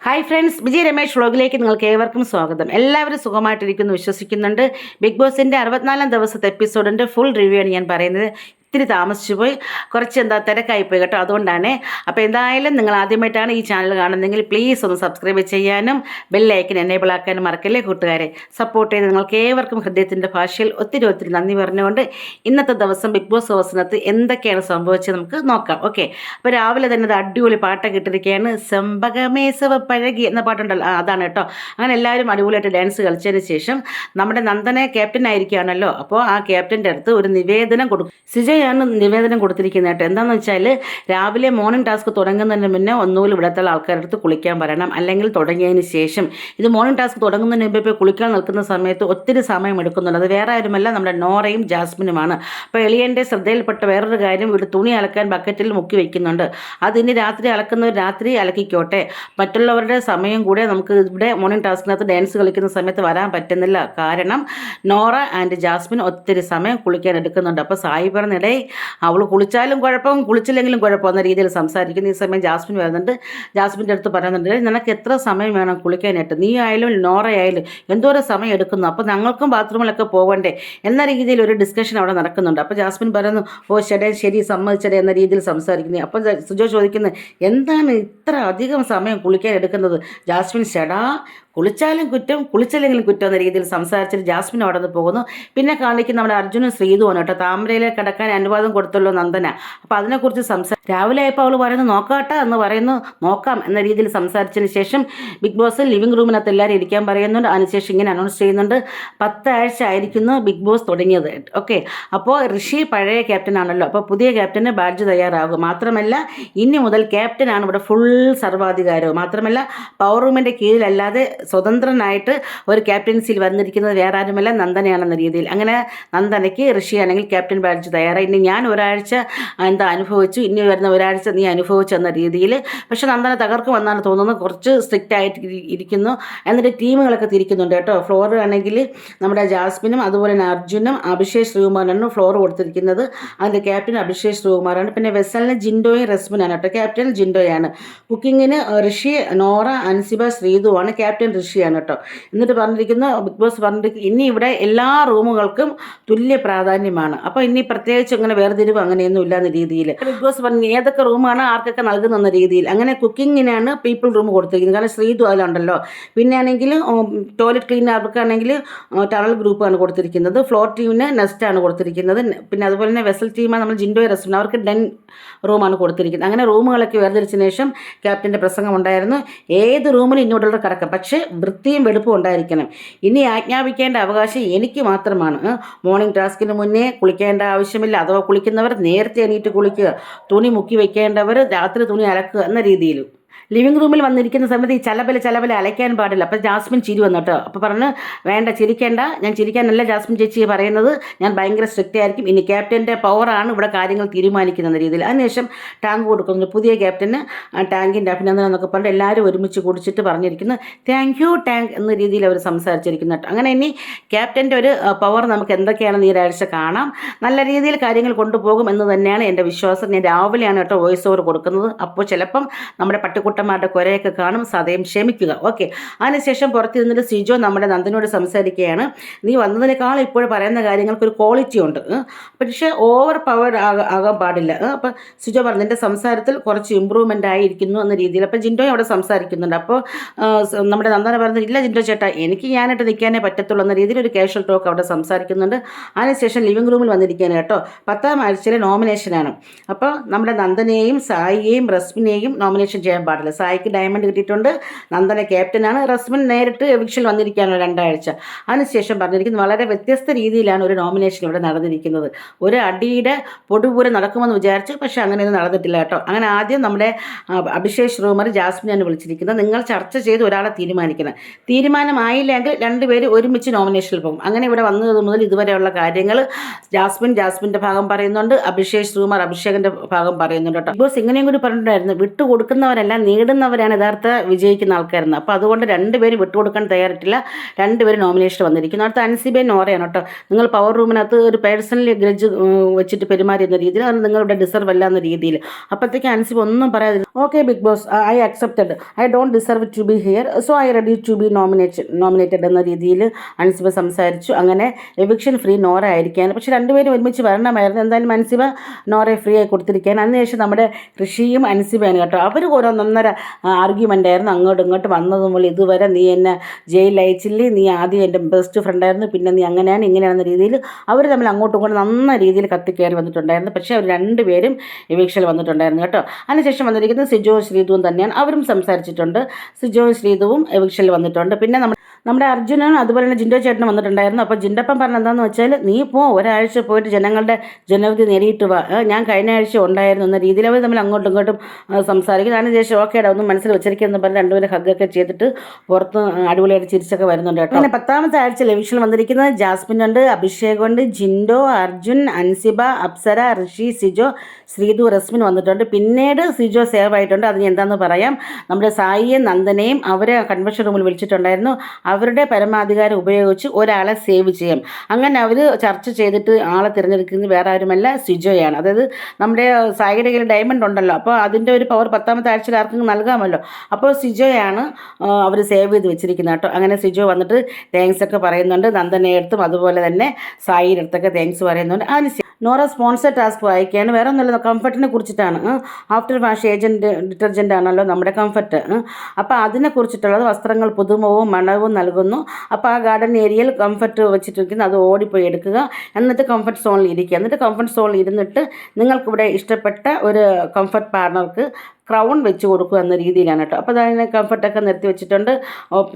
Hi friends, Vijay Ramesh വ്ളോഗിലേക്ക് നിങ്ങൾക്ക് ഏവർക്കും സ്വാഗതം. എല്ലാവരും സുഖമായിട്ടിരിക്കുന്നു വിശ്വസിക്കുന്നുണ്ട്. ബിഗ് ബോസിൻ്റെ 64 ദിവസത്തെ എപ്പിസോഡിൻ്റെ ഫുൾ റിവ്യൂ ആണ് ഞാൻ പറയുന്നത്. ഇത്തിരി താമസിച്ചു പോയി, കുറച്ച് തിരക്കായിപ്പോയി കേട്ടോ, അതുകൊണ്ടാണ്. അപ്പോൾ എന്തായാലും നിങ്ങൾ ആദ്യമായിട്ടാണ് ഈ ചാനൽ കാണുന്നതെങ്കിൽ പ്ലീസ് ഒന്ന് സബ്സ്ക്രൈബ് ചെയ്യാനും ബെല്ലൈക്കൻ എനേബിൾ ആക്കാനും മറക്കല്ലേ കൂട്ടുകാരെ. സപ്പോർട്ട് ചെയ്ത് നിങ്ങൾക്ക് ഏവർക്കും ഹൃദയത്തിൻ്റെ ഭാഷയിൽ ഒത്തിരി നന്ദി പറഞ്ഞുകൊണ്ട് ഇന്നത്തെ ദിവസം ബിഗ് ബോസ് ഹൗസിനകത്ത് എന്തൊക്കെയാണ് സംഭവിച്ചത് നമുക്ക് നോക്കാം. ഓക്കെ, അപ്പോൾ രാവിലെ തന്നെ അടിപൊളി പാട്ടൊക്കെ ഇട്ടിരിക്കുകയാണ്. സെമ്പകമേസവ പഴകി എന്ന പാട്ടുണ്ടല്ലോ, അതാണ് കേട്ടോ. അങ്ങനെ എല്ലാവരും അടിപൊളിയായിട്ട് ഡാൻസ് കളിച്ചതിന് ശേഷം നമ്മുടെ നന്ദനെ ക്യാപ്റ്റൻ ആയിരിക്കുകയാണല്ലോ. അപ്പോൾ ആ ക്യാപ്റ്റൻ്റെ അടുത്ത് ഒരു നിവേദനം കൊടുക്കും. സിജയാണ് നിവേദനം കൊടുത്തിരിക്കുന്നത് കേട്ടോ. എന്താണെന്ന് വെച്ചാൽ രാവിലെ മോർണിംഗ് ടാസ്ക് തുടങ്ങുന്നതിന് മുന്നേ ഒന്നുകൂടി ഇവിടുത്തെ ആൾക്കാരുടെ അടുത്ത് കുളിക്കാൻ പറയണം, അല്ലെങ്കിൽ തുടങ്ങിയതിന് ശേഷം. ഇത് മോർണിംഗ് ടാസ്ക് തുടങ്ങുന്നതിന് മുമ്പ് ഇപ്പോൾ കുളിക്കാൻ നിൽക്കുന്ന സമയത്ത് ഒത്തിരി സമയം എടുക്കുന്നുണ്ട്. അത് വേറെ ആരുമല്ല, നമ്മുടെ നോറയും ജാസ്മിനുമാണ്. അപ്പോൾ എളിയൻ്റെ ശ്രദ്ധയിൽപ്പെട്ട വേറൊരു കാര്യം, ഇവിടെ തുണി അലക്കാൻ ബക്കറ്റിൽ മുക്കി വയ്ക്കുന്നുണ്ട്. അതിന് രാത്രി അലക്കുന്നവർ രാത്രി അലക്കിക്കോട്ടെ, മറ്റുള്ളവരുടെ സമയം കൂടെ നമുക്ക് ഇവിടെ മോർണിംഗ് ടാസ്കിനകത്ത് ഡാൻസ് കളിക്കുന്ന സമയത്ത് വരാൻ പറ്റുന്നില്ല. കാരണം നോറ ആൻഡ് ജാസ്മിൻ ഒത്തിരി സമയം കുളിക്കാൻ എടുക്കുന്നുണ്ട്. അപ്പോൾ സായി പറഞ്ഞിടെ അവൾ കുളിച്ചാലും കുഴപ്പം കുളിച്ചില്ലെങ്കിലും കുഴപ്പം എന്ന രീതിയിൽ സംസാരിക്കുന്നു. ഈ സമയം ജാസ്മിൻ വരുന്നുണ്ട്. ജാസ്മിൻ്റെ അടുത്ത് പറയുന്നുണ്ട്, നിനക്ക് എത്ര സമയം വേണം കുളിക്കാനായിട്ട്? നീ ആയാലും നോറയായാലും എന്തോരം സമയം എടുക്കുന്നു, അപ്പോൾ ഞങ്ങൾക്കും ബാത്റൂമിലൊക്കെ പോകണ്ടേ എന്ന രീതിയിൽ ഒരു ഡിസ്കഷൻ അവിടെ നടക്കുന്നുണ്ട്. അപ്പോൾ ജാസ്മിൻ പറയുന്നു, ഓ ശരി സമ്മതിച്ചടേ എന്ന രീതിയിൽ സംസാരിക്കുന്നു. അപ്പോൾ സുജോ ചോദിക്കുന്നത്, എന്താണ് ഇത്ര അധികം സമയം കുളിക്കാൻ എടുക്കുന്നത്? ജാസ്മിൻ കുളിച്ചാലും കുറ്റം കുളിച്ചില്ലെങ്കിലും കുറ്റം എന്ന രീതിയിൽ സംസാരിച്ചിട്ട് ജാസ്മിൻ അവിടെ നിന്ന് പോകുന്നു. പിന്നെ കാണിക്കുന്ന നമ്മുടെ അർജുനും ശ്രീതുവാണ് കേട്ടോ. താമരയിലേക്ക് കിടക്കാൻ അനുവാദം കൊടുത്തല്ലോ നന്ദന. അപ്പോൾ അതിനെക്കുറിച്ച് രാവിലെ ആയപ്പോൾ അവൾ പറയുന്നു, നോക്കാട്ടെ എന്ന് പറയുന്നു. നോക്കാം എന്ന രീതിയിൽ സംസാരിച്ചതിന് ശേഷം ബിഗ് ബോസ് ലിവിംഗ് റൂമിനകത്ത് എല്ലാവരും ഇരിക്കാൻ പറയുന്നുണ്ട്. അതിനുശേഷം ഇങ്ങനെ അനൗൺസ് ചെയ്യുന്നുണ്ട്, 10 ആഴ്ച ആയിരിക്കുന്നു ബിഗ് ബോസ് തുടങ്ങിയത്. ഓക്കെ, അപ്പോൾ ഋഷി പഴയ ക്യാപ്റ്റൻ ആണല്ലോ, അപ്പോൾ പുതിയ ക്യാപ്റ്റന് ബാഡ്ജ് തയ്യാറാകും. മാത്രമല്ല ഇനി മുതൽ ക്യാപ്റ്റനാണ് ഇവിടെ ഫുൾ സർവാധികാരവും. മാത്രമല്ല പവർ റൂമിൻ്റെ കീഴിലല്ലാതെ സ്വതന്ത്രനായിട്ട് ഒരു ക്യാപ്റ്റൻസിയിൽ വന്നിരിക്കുന്നത് വേറെ ആരുമല്ല, നന്ദനയാണെന്ന രീതിയിൽ. അങ്ങനെ നന്ദനയ്ക്ക് ഋഷിയാണെങ്കിൽ ക്യാപ്റ്റൻ ബാഡ്ജ് തയ്യാറായി. ഇനി ഞാൻ ഒരാഴ്ച അനുഭവിച്ചു, ഇനി വരുന്ന ഒരാഴ്ച നീ അനുഭവിച്ചു എന്ന രീതിയിൽ. പക്ഷെ നന്ദന തകർക്കുമെന്നാണ് തോന്നുന്നത്. കുറച്ച് സ്ട്രിക്റ്റ് ആയിട്ട് ഇരിക്കുന്നു. എന്നിട്ട് ടീമുകളൊക്കെ തിരിക്കുന്നുണ്ട് കേട്ടോ. ഫ്ലോർ ആണെങ്കിൽ നമ്മുടെ ജാസ്മിനും അതുപോലെ തന്നെ അർജുനും അഭിഷേക് ശ്രീകുമാറാണ് ഫ്ലോർ കൊടുത്തിരിക്കുന്നത്. അതിൻ്റെ ക്യാപ്റ്റൻ അഭിഷേക് ശ്രീകുമാറാണ്. പിന്നെ വെസലിന് ജിൻഡോയും റസ്മിനാണ് കേട്ടോ. ക്യാപ്റ്റൻ ജിൻഡോയാണ്. കുക്കിങ്ങിന് ഋഷി, നോറ, അൻസിബ, ശ്രീതുവാണ്. ക്യാപ്റ്റൻ ഋഷിയാണ് കേട്ടോ. എന്നിട്ട് പറഞ്ഞിരിക്കുന്ന ബിഗ് ബോസ് പറഞ്ഞിരിക്കുന്നത്, ഇനി ഇവിടെ എല്ലാ റൂമുകൾക്കും തുല്യ പ്രാധാന്യമാണ്. അപ്പോൾ ഇനി പ്രത്യേകിച്ച് അങ്ങനെ വേർതിരിവ് അങ്ങനെയൊന്നും ഇല്ലാന്ന രീതിയിൽ ബിഗ് ബോസ് പറഞ്ഞു ഏതൊക്കെ റൂമാണ് ആർക്കൊക്കെ നൽകുന്ന രീതിയിൽ. അങ്ങനെ കുക്കിങ്ങിനാണ് പീപ്പിൾ റൂം കൊടുത്തിരിക്കുന്നത്, കാരണം ശ്രീതു അതിലുണ്ടല്ലോ. പിന്നെ ആണെങ്കിൽ ടോയ്ലറ്റ് ക്ലീനർ അവർക്കാണെങ്കിൽ ടണൽ ഗ്രൂപ്പാണ് കൊടുത്തിരിക്കുന്നത്. ഫ്ലോർ ടീമിന് നെസ്റ്റാണ് കൊടുത്തിരിക്കുന്നത്. പിന്നെ അതുപോലെ തന്നെ വെസൽ ടീമാണ് നമ്മൾ ജിൻഡോ റെസ്റ്റിന്, അവർക്ക് ഡെൻ റൂമാണ് കൊടുത്തിരിക്കുന്നത്. അങ്ങനെ റൂമുകളൊക്കെ വേർതിരിച്ചതിന് ശേഷം ക്യാപ്റ്റൻ്റെ പ്രസംഗം ഉണ്ടായിരുന്നു. ഏത് റൂമിലും ഇങ്ങോട്ടുള്ള കിടക്കാം, പക്ഷേ വൃത്തിയും വെടുപ്പും ഉണ്ടായിരിക്കണം. ഇനി ആജ്ഞാപിക്കേണ്ട അവകാശം എനിക്ക് മാത്രമാണ്. മോർണിംഗ് ടാസ്കിന് മുന്നേ കുളിക്കേണ്ട ആവശ്യമില്ല. അഥവാ കുളിക്കുന്നവർ നേരത്തെ എണീറ്റ് കുളിക്കുക, തുണി മുക്കി വയ്ക്കേണ്ടവർ രാത്രി തുണി അലക്കുക എന്ന രീതിയിലും. ലിവിംഗ് റൂമിൽ വന്നിരിക്കുന്ന സമയത്ത് ഈ ചലബല അലയ്ക്കാൻ പാടില്ല. അപ്പോൾ ജാസ്മിൻ ചിരി വന്നു കേട്ടോ. അപ്പോൾ പറഞ്ഞ്, വേണ്ട ചിരിക്കേണ്ട, ഞാൻ ചിരിക്കാനല്ല ജാസ്മിൻ ചേച്ചി പറയുന്നത്, ഞാൻ ഭയങ്കര സ്ട്രിക്റ്റ് ആയിരിക്കും. ഇനി ക്യാപ്റ്റൻ്റെ പവറാണ് ഇവിടെ കാര്യങ്ങൾ തീരുമാനിക്കുന്ന രീതിയിൽ. അതിനുശേഷം ടാങ്ക് കൊടുക്കുന്നു പുതിയ ക്യാപ്റ്റന്. ടാങ്കിൻ്റെ അഭിനന്ദനം എന്നൊക്കെ പറഞ്ഞിട്ട് എല്ലാവരും ഒരുമിച്ച് കുടിച്ചിട്ട് പറഞ്ഞിരിക്കുന്നു, താങ്ക് യു ടാങ്ക് എന്ന രീതിയിൽ അവർ സംസാരിച്ചിരിക്കുന്നു കേട്ടോ. അങ്ങനെ ഇനി ക്യാപ്റ്റൻ്റെ ഒരു പവർ നമുക്ക് എന്തൊക്കെയാണെന്ന് ഈ ഒരാഴ്ച കാണാം. നല്ല രീതിയിൽ കാര്യങ്ങൾ കൊണ്ടുപോകും എന്ന് തന്നെയാണ് എൻ്റെ വിശ്വാസം. ഞാൻ രാവിലെയാണ് കേട്ടോ വോയിസ് ഓവർ കൊടുക്കുന്നത്. അപ്പോൾ ചിലപ്പം നമ്മുടെ പട്ടിക്കുട്ടന്മാരുടെ കുരയൊക്കെ കാണും, സദയം ക്ഷമിക്കുക. ഓക്കെ, അതിനുശേഷം പുറത്ത് നിന്നിട്ട് സിജോ നമ്മുടെ നന്ദനോട് സംസാരിക്കുകയാണ്. നീ വന്നതിനേക്കാൾ ഇപ്പോൾ പറയുന്ന കാര്യങ്ങൾക്കൊരു ക്വാളിറ്റി ഉണ്ട്, പക്ഷേ ഓവർ പവർ ആകാൻ പാടില്ല. അപ്പോൾ സിജോ പറഞ്ഞു, നിൻ്റെ സംസാരത്തിൽ കുറച്ച് ഇമ്പ്രൂവ്മെൻ്റ് ആയിരിക്കുന്നു എന്ന രീതിയിൽ. അപ്പോൾ ജിൻഡോയും അവിടെ സംസാരിക്കുന്നുണ്ട്. അപ്പോൾ നമ്മുടെ നന്ദന പറഞ്ഞു, ഇല്ല ജിൻഡോ ചേട്ടാ, എനിക്ക് ഞാനായിട്ട് നിൽക്കാനേ പറ്റത്തുള്ളൂ എന്ന രീതിയിൽ ഒരു കാഷ്വൽ ടോക്ക് അവിടെ സംസാരിക്കുന്നുണ്ട്. അതിനുശേഷം ലിവിംഗ് റൂമിൽ വന്നിരിക്കുകയാണ് കേട്ടോ. 10ാം ആഴ്ചയിലെ നോമിനേഷനാണ്. അപ്പോൾ നമ്മുടെ നന്ദനെയും സായിയെയും റസ്മിനെയും നോമിനേഷൻ ചെയ്യാൻ പാടില്ല. സായിക്ക് ഡയമണ്ട് കിട്ടിയിട്ടുണ്ട്, നന്ദന ക്യാപ്റ്റനാണ്. റസ്മിൻ നേരിട്ട് എവിക്ഷൻ വന്നിരിക്കുകയാണ് 2 ആഴ്ച. അതിനുശേഷം പറഞ്ഞിരിക്കുന്നത് വളരെ വ്യത്യസ്ത രീതിയിലാണ് ഒരു നോമിനേഷൻ ഇവിടെ നടന്നിരിക്കുന്നത്. ഒരു അടിയുടെ പൊടുപൂരം നടക്കുമെന്ന് വിചാരിച്ചു, പക്ഷേ അങ്ങനെയൊന്നും നടന്നിട്ടില്ല കേട്ടോ. അങ്ങനെ ആദ്യം നമ്മുടെ അഭിഷേക് ശ്രീകുമാർ ജാസ്മിനാണ് വിളിച്ചിരിക്കുന്നത്. നിങ്ങൾ ചർച്ച ചെയ്ത് ഒരാളെ തീരുമാനിക്കണം. തീരുമാനമായില്ലെങ്കിൽ 2 പേര് ഒരുമിച്ച് നോമിനേഷനിൽ പോകും. അങ്ങനെ ഇവിടെ വന്നത് മുതൽ ഇതുവരെയുള്ള കാര്യങ്ങൾ ജാസ്മിൻ്റെ ഭാഗം പറയുന്നുണ്ട്, അഭിഷേക് ശ്രീകുമാർ അഭിഷേകിൻ്റെ ഭാഗം പറയുന്നുണ്ട് കേട്ടോ. ബിഗ് ബോസ് ഇങ്ങനെയും കൂടി പറഞ്ഞിട്ടുണ്ടായിരുന്നു, വിട്ടുകൊടുക്കുന്നവരെല്ലാം നേടുന്നവരാണ് യഥാർത്ഥ വിജയിക്കുന്ന ആൾക്കാരെന്ന്. അപ്പോൾ അതുകൊണ്ട് രണ്ടുപേരും വിട്ടുകൊടുക്കാൻ തയ്യാറായിട്ടില്ല. രണ്ടുപേരും നോമിനേഷൻ വന്നിരിക്കുന്നു. അടുത്ത അൻസിബയും നോറയാണ് കേട്ടോ. നിങ്ങൾ പവർ റൂമിനകത്ത് ഒരു പേഴ്സണലി ഗ്രഡ്ജ് വെച്ചിട്ട് പെരുമാറിയെന്ന രീതിയിൽ അത് നിങ്ങളുടെ ഡിസർവ് അല്ല എന്ന രീതിയിൽ. അപ്പോഴത്തേക്ക് അൻസിബ് ഒന്നും പറയാതെ okay Bigg Boss I accepted, I don't deserve to be here, so I ready to be nominated എന്ന രീതിയിൽ അൻസിബ സംസാരിച്ചു. അങ്ങനെ എവിക്ഷൻ ഫ്രീ നോറ ആയിരിക്കാൻ. പക്ഷെ രണ്ടുപേരും ഒരുമിച്ച് വരണമായിരുന്നു. എന്തായാലും അൻസിബ നോറയെ ഫ്രീ ആയി കൊടുത്തിരിക്കാൻ. അതിനുശേഷം നമ്മുടെ ഋഷിയും അൻസിബയാണ് കേട്ടോ. അവർ ഓരോന്നൊന്നര ആർഗ്യുമെൻ്റ് ആയിരുന്നു അങ്ങോട്ടും ഇങ്ങോട്ടും വന്നതും പോലെ. ഇതുവരെ നീ എന്നെ ജയിലിൽ അയച്ചില്ലേ, നീ ആദ്യം എൻ്റെ ബെസ്റ്റ് ഫ്രണ്ടായിരുന്നു, പിന്നെ നീ അങ്ങനെയാണ് ഇങ്ങനെയാണെന്ന രീതിയിൽ അവർ തമ്മിൽ അങ്ങോട്ടും ഇങ്ങോട്ടും നന്ന രീതിയിൽ കത്തിക്കയറി വന്നിട്ടുണ്ടായിരുന്നു. പക്ഷേ അവർ രണ്ടുപേരും എവിക്ഷനിൽ വന്നിട്ടുണ്ടായിരുന്നു കേട്ടോ. അതിനുശേഷം വന്നിരിക്കുന്നത് സിജോ ശ്രീതുവും തന്നെയാണ്. അവരും സംസാരിച്ചിട്ടുണ്ട്. സിജോ ശ്രീതുവും എവിക്ഷനിൽ വന്നിട്ടുണ്ട്. പിന്നെ നമ്മുടെ അർജുനും അതുപോലെ തന്നെ ജിൻഡോ ചേട്ടനും വന്നിട്ടുണ്ടായിരുന്നു. അപ്പോൾ ജിൻഡപ്പം പറഞ്ഞ എന്താണെന്ന് വെച്ചാൽ നീ ഒരാഴ്ച പോയിട്ട് ജനങ്ങളുടെ ജനവിധി നേടിയിട്ട് വാ, ഞാൻ കഴിഞ്ഞ ആഴ്ച ഉണ്ടായിരുന്നു എന്ന രീതിയിൽ അവർ തമ്മിൽ അങ്ങോട്ടും ഇങ്ങോട്ടും സംസാരിക്കും. അതിനുശേഷം ഓക്കേടാ ഒന്നും മനസ്സിൽ വെച്ചിരിക്കുമെന്ന് പറഞ്ഞ് രണ്ടുപേരും ഹഗ്ഗൊക്കെ ചെയ്തിട്ട് പുറത്ത് അടിപൊളിയായിട്ട് ചിരിച്ചൊക്കെ വരുന്നുണ്ട് കേട്ടോ. അങ്ങനെ 10ാമത്തെ ആഴ്ച ലെവിഷനിൽ വന്നിരിക്കുന്നത് ജാസ്മിൻ ഉണ്ട്, അഭിഷേക് ഉണ്ട്, ജിൻഡോ, അർജുൻ, അൻസിബ, അപ്സര, ഋഷി, സിജോ, ശ്രീതു, റസ്മിൻ വന്നിട്ടുണ്ട്. പിന്നീട് സിജോ സേവ് ആയിട്ടുണ്ട്. അതിന് എന്താണെന്ന് പറയാം. നമ്മുടെ സായിയും നന്ദനയും അവരെ കൺവെൻഷൻ റൂമിൽ വിളിച്ചിട്ടുണ്ടായിരുന്നു. അവരുടെ പരമാധികാരം ഉപയോഗിച്ച് ഒരാളെ സേവ് ചെയ്യാം. അങ്ങനെ അവർ ചർച്ച ചെയ്തിട്ട് ആളെ തിരഞ്ഞെടുക്കുന്നത് വേറെ ആരുമല്ല സിജോയാണ്. അതായത് നമ്മുടെ സായിയുടെ കയ്യിൽ ഡയമണ്ട് ഉണ്ടല്ലോ, അപ്പോൾ അതിൻ്റെ ഒരു പവർ 10ാമത്തെ ആഴ്ചയിൽ ആർക്കും നൽകാമല്ലോ. അപ്പോൾ സിജോയാണ് അവർ സേവ് ചെയ്ത് വെച്ചിരിക്കുന്നത് കേട്ടോ. അങ്ങനെ സിജോ വന്നിട്ട് താങ്ക്സ് ഒക്കെ പറയുന്നുണ്ട്. നന്ദനയുടെ അടുത്തും അതുപോലെ തന്നെ സായിയുടെ അടുത്തൊക്കെ താങ്ക്സ് പറയുന്നുണ്ട്. അതിന് നോറ സ്പോൺസർ ടാസ്ക് വായിക്കുകയാണ്. വേറെ ഒന്നുമില്ല, കംഫർട്ടിനെ കുറിച്ചിട്ടാണ്. ആഫ്റ്റർ വാഷ് ഏജൻറ്റ് ഡിറ്റർജൻ്റ് ആണല്ലോ നമ്മുടെ കംഫർട്ട്. അപ്പോൾ അതിനെക്കുറിച്ചിട്ടുള്ളത് വസ്ത്രങ്ങൾ പുതുമവും മണവും നൽകുന്നു. അപ്പോൾ ആ ഗാർഡൻ ഏരിയയിൽ കംഫർട്ട് വെച്ചിട്ടിരിക്കുന്നത് അത് ഓടിപ്പോയി എടുക്കുക, എന്നിട്ട് കംഫർട്ട് സോണിൽ ഇരിക്കുക. എന്നിട്ട് കംഫർട്ട് സോണിൽ ഇരുന്നിട്ട് നിങ്ങൾക്കിവിടെ ഇഷ്ടപ്പെട്ട ഒരു കംഫർട്ട് പാർട്ണർക്ക് ക്രൗൺ വെച്ച് കൊടുക്കുക എന്ന രീതിയിലാണ് കേട്ടോ. അപ്പോൾ അതിനെ കംഫർട്ടൊക്കെ നിർത്തി വെച്ചിട്ടുണ്ട്.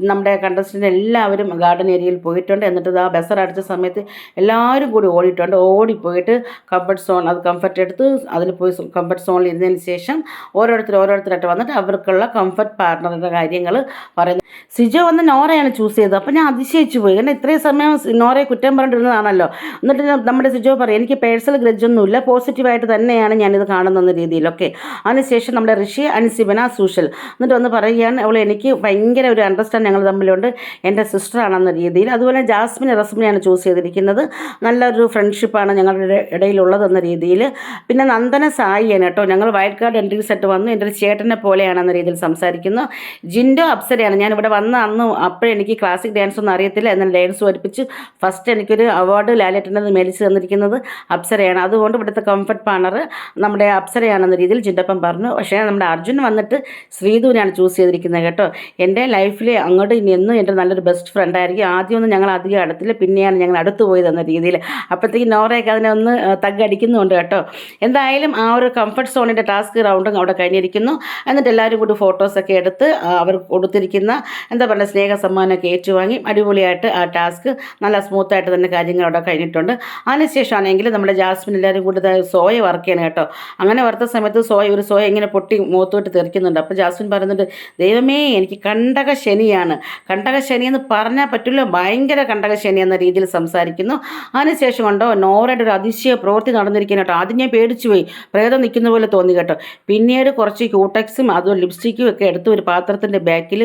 നമ്മുടെ കണ്ടസ്റ്റൻ്റ് എല്ലാവരും ഗാർഡൻ ഏരിയയിൽ പോയിട്ടുണ്ട്. എന്നിട്ട് ആ ബസർ അടിച്ച സമയത്ത് എല്ലാവരും കൂടി ഓടിയിട്ടുണ്ട്. ഓടിപ്പോയിട്ട് കംഫർട്ട് സോൺ അത് കംഫർട്ട് എടുത്ത് അതിൽ പോയി കംഫർട്ട് സോണിൽ ഇരുന്നതിന് ശേഷം ഓരോരുത്തരായിട്ട് വന്നിട്ട് അവർക്കുള്ള കംഫർട്ട് പാർട്ണറുടെ കാര്യങ്ങൾ പറയുന്നു. സിജോ വന്ന് നോറയാണ് ചൂസ് ചെയ്തത്. അപ്പോൾ ഞാൻ അതിശയിച്ചു പോയി. കാരണം ഇത്രയും സമയം നോറയെ കുറ്റം പറഞ്ഞിരുന്നതാണല്ലോ. എന്നിട്ട് നമ്മുടെ സിജോ പറയും എനിക്ക് പേഴ്സണൽ ഗ്രഡ്ജൊന്നുമില്ല, പോസിറ്റീവായിട്ട് തന്നെയാണ് ഞാനിത് കാണുന്ന രീതിയിലൊക്കെ. അതിനുശേഷം നമ്മുടെ ഋഷി അൻസിബന സൂഷ്യൽ എന്നിട്ട് വന്ന് പറയുകയാണ് അവൾ എനിക്ക് ഭയങ്കര ഒരു അണ്ടർസ്റ്റാൻഡ് ഞങ്ങൾ തമ്മിലുണ്ട്, എൻ്റെ സിസ്റ്ററാണെന്ന രീതിയിൽ. അതുപോലെ ജാസ്മിനെ റസ്മിനെയാണ് ചൂസ് ചെയ്തിരിക്കുന്നത്. നല്ലൊരു ഫ്രണ്ട്ഷിപ്പാണ് ഞങ്ങളുടെ ഇടയിലുള്ളതെന്ന രീതിയിൽ. പിന്നെ നന്ദന സായിയാണ് കേട്ടോ. ഞങ്ങൾ വൈൽഡ് കാർഡ് എൻട്രി സെറ്റ് വന്നു, എൻ്റെ ഒരു ചേട്ടനെ പോലെയാണെന്ന രീതിയിൽ സംസാരിക്കുന്നു. ജിൻഡോ അപ്സരയാണ്. ഞാനിവിടെ വന്ന അന്ന് അപ്പോഴെനിക്ക് ക്ലാസിക് ഡാൻസ് ഒന്നും അറിയത്തില്ല, എന്നാൽ ഡാൻസ് പഠിപ്പിച്ച് ഫസ്റ്റ് എനിക്കൊരു അവാർഡ് ലാലേട്ടൻ്റെ മേടിച്ച് തന്നിരിക്കുന്നത് അപ്സരയാണ്. അതുകൊണ്ട് ഇവിടുത്തെ കംഫർട്ട് പാർട്ണർ നമ്മുടെ അപ്സരയാണെന്ന രീതിയിൽ ജിൻഡപ്പം പറഞ്ഞു. പക്ഷേ നമ്മുടെ അർജുൻ വന്നിട്ട് ശ്രീധുവിനാണ് ചൂസ് ചെയ്തിരിക്കുന്നത് കേട്ടോ. എൻ്റെ ലൈഫിൽ അങ്ങോട്ട് ഇനി എന്നും എൻ്റെ നല്ലൊരു ബെസ്റ്റ് ഫ്രണ്ടായിരിക്കും. ആദ്യമൊന്നും ഞങ്ങൾ അധികം അടുത്തില്ല, പിന്നെയാണ് ഞങ്ങൾ അടുത്ത് പോയതെന്ന രീതിയിൽ. അപ്പോഴത്തേക്ക് നോറയൊക്കെ അതിനെ ഒന്ന് തഗ്ഗടിക്കുന്നുണ്ട് കേട്ടോ. എന്തായാലും ആ ഒരു കംഫർട്ട് സോണിൻ്റെ ടാസ്ക് റൗണ്ടും അവിടെ കഴിഞ്ഞിരിക്കുന്നു. എന്നിട്ട് എല്ലാവരും കൂടി ഫോട്ടോസൊക്കെ എടുത്ത് അവർ കൊടുത്തിരിക്കുന്ന എന്താ പറയുക സ്നേഹ സമ്മാനമൊക്കെ ഏറ്റുവാങ്ങി അടിപൊളിയായിട്ട് ആ ടാസ്ക് നല്ല സ്മൂത്തായിട്ട് തന്നെ കാര്യങ്ങൾ അവിടെ കഴിഞ്ഞിട്ടുണ്ട്. അതിനുശേഷമാണെങ്കിൽ നമ്മുടെ ജാസ്മിൻ എല്ലാവരും കൂടി സോയ വർക്ക് ചെയ്യണം കേട്ടോ. അങ്ങനെ വറുത്ത സമയത്ത് ഒരു സോയ ഇങ്ങനെ പൊട്ടി മുഖത്തോട്ട് തെറിക്കുന്നുണ്ട്. അപ്പോൾ ജാസ്മിൻ പറയുന്നുണ്ട് ദൈവമേ എനിക്ക് കണ്ടകശനിയാണ്, കണ്ടകശനി എന്ന് പറഞ്ഞാൽ പറ്റില്ല, ഭയങ്കര കണ്ടകശനി എന്ന രീതിയിൽ സംസാരിക്കുന്നു. അതിനുശേഷം ഉണ്ടോ നോറയുടെ ഒരു അതിശയ പ്രവൃത്തി നടന്നിരിക്കുന്നു കേട്ടോ. ആദ്യം ഞാൻ പേടിച്ചു പോയി, പ്രേതം നിൽക്കുന്ന പോലെ തോന്നി കേട്ടോ. പിന്നീട് കുറച്ച് ക്യൂടെക്സും അതും ലിപ്സ്റ്റിക്കും ഒക്കെ എടുത്ത് ഒരു പാത്രത്തിൻ്റെ ബാക്കിൽ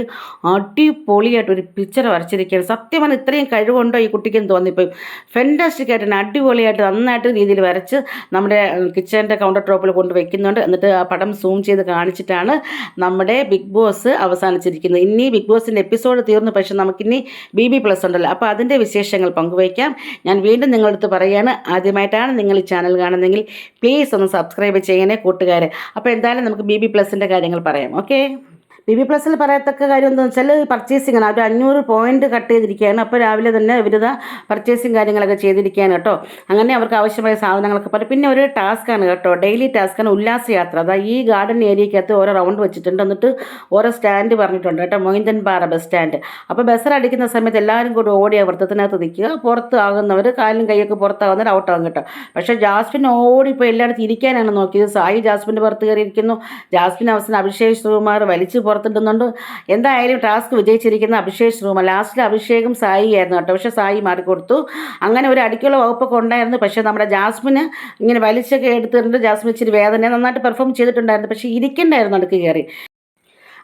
അടിപൊളിയായിട്ട് ഒരു പിക്ചർ വരച്ചിരിക്കുകയാണ്. സത്യമാണ് ഇത്രയും കഴിവുണ്ടോ ഈ കുട്ടിക്കെന്ന് തോന്നിപ്പോയി. ഫെൻറ്റാസ്റ്റിക് ആയിട്ട് അടിപൊളിയായിട്ട് നന്നായിട്ട് രീതിയിൽ വരച്ച് നമ്മുടെ കിച്ചൻ്റെ കൗണ്ടർ ടോപ്പിൽ കൊണ്ട് വയ്ക്കുന്നുണ്ട്. എന്നിട്ട് ആ പടം സൂം ചെയ്ത് കാണിച്ചിട്ടാണ് നമ്മുടെ ബിഗ് ബോസ് അവസാനിച്ചിരിക്കുന്നത്. ഇനി ബിഗ് ബോസിൻ്റെ എപ്പിസോഡ് തീർന്നു, പക്ഷേ നമുക്കിനി BB+ ഉണ്ടല്ലോ, അപ്പോൾ അതിൻ്റെ വിശേഷങ്ങൾ പങ്കുവയ്ക്കാം. ഞാൻ വീണ്ടും നിങ്ങളുടെ അടുത്ത് പറയുകയാണ്, ആദ്യമായിട്ടാണ് നിങ്ങൾ ഈ ചാനൽ കാണുന്നതെങ്കിൽ പ്ലീസ് ഒന്ന് സബ്സ്ക്രൈബ് ചെയ്യണേ കൂട്ടുകാരെ. അപ്പോൾ എന്തായാലും നമുക്ക് BB+ൻ്റെ കാര്യങ്ങൾ പറയാം. ഓക്കെ, BB+ പറയത്തക്ക കാര്യം എന്താണെന്ന് വെച്ചാൽ പർച്ചേസിംഗ് ആണ്. അവർ 500 പോയിന്റ് കട്ട് ചെയ്തിരിക്കുകയാണ്. അപ്പോൾ രാവിലെ തന്നെ ഇവരിതാ പർച്ചേസിങ് കാര്യങ്ങളൊക്കെ ചെയ്തിരിക്കുകയാണ് കേട്ടോ. അങ്ങനെ അവർക്ക് ആവശ്യമായ സാധനങ്ങളൊക്കെ പറയും. പിന്നെ ഒരു ടാസ്ക്കാണ് കേട്ടോ, ഡെയിലി ടാസ്ക്കാണ് ഉല്ലാസയാത്ര. അതായത് ഈ ഗാർഡൻ ഏരിയക്കകത്ത് ഓരോ റൗണ്ട് വെച്ചിട്ടുണ്ട്. എന്നിട്ട് ഓരോ സ്റ്റാൻഡ് പറഞ്ഞിട്ടുണ്ട് കേട്ടോ, മൊഹിന്ദൻപാറ ബസ് സ്റ്റാൻഡ്. അപ്പോൾ ബസ്സർ അടിക്കുന്ന സമയത്ത് എല്ലാവരും കൂടി ഓടിയ വൃത്തത്തിനകത്ത് നിൽക്കുക. പുറത്ത് ആകുന്നവർ കാലും കൈയൊക്കെ പുറത്താകുന്നവർ ഔട്ടാകും കേട്ടോ. പക്ഷേ ജാസ്മിൻ ഓടിപ്പോൾ എല്ലായിടത്തും ഇരിക്കാനാണ് നോക്കിയത്. സായി ജാസ്മിൻ്റെ പുറത്ത് കയറിയിരിക്കുന്നു. ജാസ്മിൻ അവസാനം അഭിഷേക് ശ്രീകുമാർ വലിച്ചു പുറത്തിടുന്നുണ്ട്. എന്തായാലും ടാസ്ക് വിജയിച്ചിരിക്കുന്ന അഭിഷേക് ശ്രീകുമാർ. ലാസ്റ്റിൽ അഭിഷേകും സായി ആയിരുന്നു കേട്ടോ, പക്ഷേ സായി മാറിക്കൊടുത്തു. അങ്ങനെ ഒരു അടിക്കുള്ള വകുപ്പൊക്കെ ഉണ്ടായിരുന്നു. പക്ഷേ നമ്മുടെ ജാസ്മിന് ഇങ്ങനെ വലിച്ചൊക്കെ എടുത്തിട്ടുണ്ട്. ജാസ്മിൻ ഇച്ചിരി വേദന നന്നായിട്ട് പെർഫോം ചെയ്തിട്ടുണ്ടായിരുന്നു, പക്ഷേ ഇരിക്കണ്ടായിരുന്നു അടുക്ക് കയറി.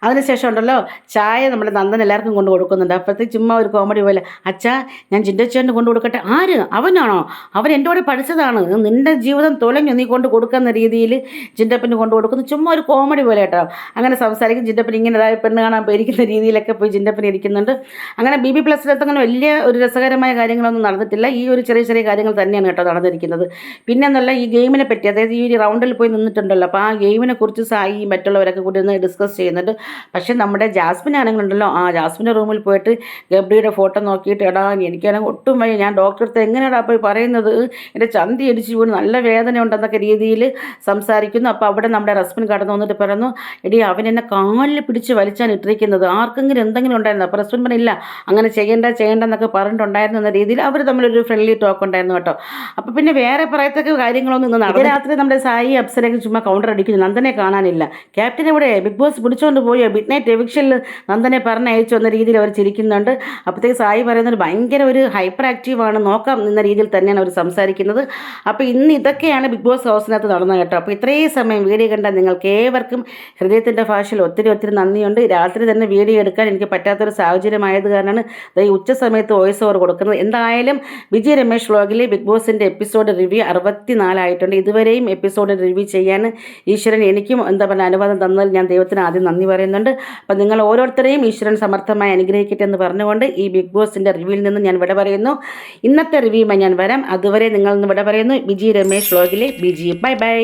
അതിനുശേഷം ഉണ്ടല്ലോ ചായ നമ്മുടെ നന്ദൻ എല്ലാവർക്കും കൊണ്ട് കൊടുക്കുന്നുണ്ട്. അപ്പോഴത്തേക്ക് ചുമ്മാ ഒരു കോമഡി പോലെ, അച്ഛാ ഞാൻ ജിൻഡോച്ചേട്ടന് കൊണ്ട് കൊടുക്കട്ടെ. ആര്? അവനാണോ? അവൻ എൻ്റെ കൂടെ പഠിച്ചതാണ്, നിൻ്റെ ജീവിതം തുലഞ്ഞു, നീ കൊണ്ട് കൊടുക്കുന്ന രീതിയിൽ ജിൻഡപ്പന് കൊണ്ട് കൊടുക്കുന്നു. ചുമ്മാ ഒരു കോമഡി പോലെ കേട്ടോ. അങ്ങനെ സംസാരിക്കും. ജിൻഡപ്പൻ ഇങ്ങനെ അതായത് പെണ്ണ് കാണാൻ പോയിരിക്കുന്ന രീതിയിലൊക്കെ പോയി ജിൻഡപ്പൻ ഇരിക്കുന്നുണ്ട്. അങ്ങനെ BB+-നകത്ത് അങ്ങനെ വലിയ ഒരു രസകരമായ കാര്യങ്ങളൊന്നും നടന്നിട്ടില്ല. ഈ ഒരു ചെറിയ ചെറിയ കാര്യങ്ങൾ തന്നെയാണ് കേട്ടോ നടന്നിരിക്കുന്നത്. പിന്നെന്നല്ല ഈ ഗെയിമിനെ പറ്റി, അതായത് ഈ ഒരു റൗണ്ടിൽ പോയി നിന്നിട്ടുണ്ടല്ലോ, അപ്പോൾ ആ ഗെയിമിനെ കുറിച്ച് സായി മറ്റുള്ളവരൊക്കെ കൂടി ഒന്ന് ഡിസ്കസ് ചെയ്യുന്നുണ്ട്. പക്ഷേ നമ്മുടെ ജാസ്മിൻ ആണെങ്കിലുണ്ടല്ലോ, ആ ജാസ്മിൻ്റെ റൂമിൽ പോയിട്ട് ഗബ്രിയുടെ ഫോട്ടോ നോക്കിയിട്ട്, എടാ എനിക്കാണെങ്കിൽ ഒട്ടും വയ്യ, ഞാൻ ഡോക്ടറെ അടുത്ത് എങ്ങനെയാടാ പോയി പറയുന്നത്, എൻ്റെ ചന്തി അടിച്ച് വീണ് നല്ല വേദന ഉണ്ടെന്നൊക്കെ രീതിയിൽ സംസാരിക്കുന്നു. അപ്പോൾ അവിടെ നമ്മുടെ റസ്മിൻ കടന്നു വന്നിട്ട് പറയുന്നു, എടി അവൻ എന്നെ കാലിൽ പിടിച്ച് വലിച്ചാണ് ഇട്ടിരിക്കുന്നത്, ആർക്കെങ്കിലും എന്തെങ്കിലും ഉണ്ടായിരുന്നു? അപ്പോൾ റസ്മിൻ പറഞ്ഞില്ല, അങ്ങനെ ചെയ്യേണ്ടെന്നൊക്കെ പറഞ്ഞിട്ടുണ്ടായിരുന്നു എന്ന രീതിയിൽ അവർ തമ്മിലൊരു ഫ്രണ്ട്ലി ടോക്ക് ഉണ്ടായിരുന്നു കേട്ടോ. അപ്പോൾ പിന്നെ വേറെ പറയത്തക്ക കാര്യങ്ങളൊന്നും ഇന്ന് നടന്നു. രാത്രി നമ്മുടെ സായി അപ്സരയ്ക്ക് ചുമ്മാ കൗണ്ടർ അടിക്കുന്നു, നന്ദനെ കാണാനില്ല. ക്യാപ്റ്റൻ ഇവിടെ ബിഗ് ബോസ് പിടിച്ചുകൊണ്ട് പോയോ, മിഡ് നൈറ്റ് എവിക്ഷനിൽ നന്ദനെ പറഞ്ഞയച്ചു എന്ന രീതിയിൽ അവർ ചിരിക്കുന്നുണ്ട്. അപ്പോഴത്തേക്ക് സായി പറയുന്നത് ഭയങ്കര ഒരു ഹൈപ്പർ ആക്റ്റീവാണ്, നോക്കാം എന്ന രീതിയിൽ തന്നെയാണ് അവർ സംസാരിക്കുന്നത്. അപ്പോൾ ഇന്ന് ഇതൊക്കെയാണ് ബിഗ് ബോസ് ഹൗസിനകത്ത് നടന്നത് കേട്ടോ. അപ്പോൾ ഇത്രയും സമയം വീഡിയോ കണ്ട നിങ്ങൾക്ക് ഏവർക്കും ഹൃദയത്തിൻ്റെ ഭാഷയിൽ ഒത്തിരി നന്ദിയുണ്ട്. രാത്രി തന്നെ വീഡിയോ എടുക്കാൻ എനിക്ക് പറ്റാത്തൊരു സാഹചര്യമായത് കാരണമാണ് ഈ ഉച്ച സമയത്ത് വോയിസ് ഓവർ കൊടുക്കുന്നത്. എന്തായാലും വിജയ് രമേശ് വ്ളോഗിൽ ബിഗ് ബോസിൻ്റെ എപ്പിസോഡ് റിവ്യൂ 64 ആയിട്ടുണ്ട്. ഇതുവരെയും എപ്പിസോഡ് റിവ്യൂ ചെയ്യാൻ ഈശ്വരൻ എനിക്കും അനുവാദം തന്നതിൽ ഞാൻ ദൈവത്തിന് ആദ്യം നന്ദി പറയുന്നുണ്ട്. അപ്പം നിങ്ങൾ ഓരോരുത്തരെയും ഈശ്വരൻ സമർത്ഥമായി അനുഗ്രഹിക്കട്ടെ എന്ന് പറഞ്ഞുകൊണ്ട് ഈ ബിഗ് ബോസിൻ്റെ റിവ്യൂവിൽ നിന്ന് ഞാൻ വിട പറയുന്നു. ഇന്നത്തെ റിവ്യൂമായി ഞാൻ വരാം. അതുവരെ നിങ്ങൾ വിട പറയുന്നു. വിജയ് രമേശ് വ്ളോഗിലെ ബിജി. Bye by.